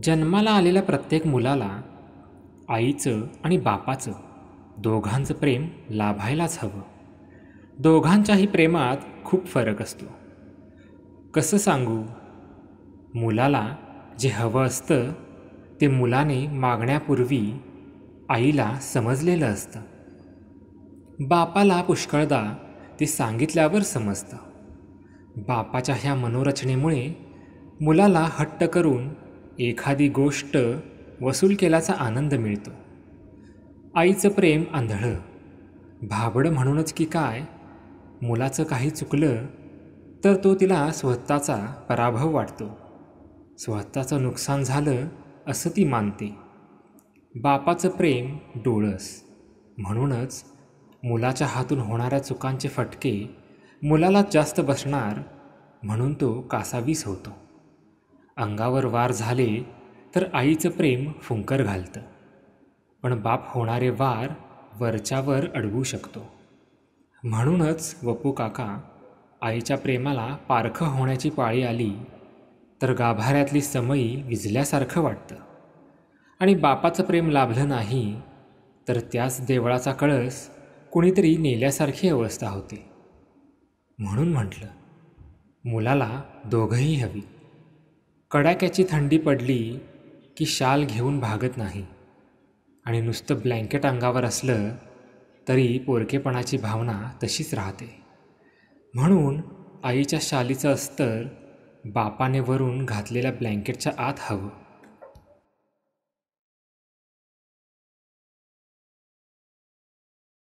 जन्माला आलेल्या प्रत्येक मुलाला आईचं आणि बापाचं दोघांचं प्रेम लाभायलाच हवं. दोघांच्याही प्रेमात खूप फरक असतो. कसं सांगू? मुलाला जे हवं असतं ते मुलाने मागण्यापूर्वी आईला समजलेलं असतं. बापाला पुष्कळदा ते सांगितल्यावर समजतं. बापाच्या ह्या मनोरचनेमुळे मुलाला हट्ट करून एखादी गोष्ट वसूल केल्याचा आनंद मिळतो. आईचं प्रेम आंधळं, भाबडं म्हणूनच की काय, मुलाचं काही चुकलं तर तो तिला स्वतःचा पराभव वाटतो. स्वतःचं नुकसान झालं असं ती मानते. बापाचं प्रेम डोळस, म्हणूनच मुलाच्या हातून होणाऱ्या चुकांचे फटके मुलाला जास्त बसणार म्हणून तो कासावीस होतो. अंगावर वार झाले तर आईचं प्रेम फुंकर घालतं, पण बाप होणारे वार वरच्यावर अडवू शकतो. म्हणूनच वपू काका, आईच्या प्रेमाला पारखं होण्याची पाळी आली तर गाभाऱ्यातली समई विझल्यासारखं वाटतं, आणि बापाचं प्रेम लाभलं नाही तर त्याच देवळाचा कळस कुणीतरी नेल्यासारखी अवस्था होते. म्हणून म्हटलं, मुलाला दोघंही हवी. कडाक्याची थंडी पडली की शाल घेऊन भागत नाही, आणि नुसतं ब्लँकेट अंगावर असलं तरी पोरकेपणाची भावना तशीच राहते. म्हणून आईच्या शालीचं अस्तर बापाने वरून घातलेल्या ब्लँकेटच्या आत हवं.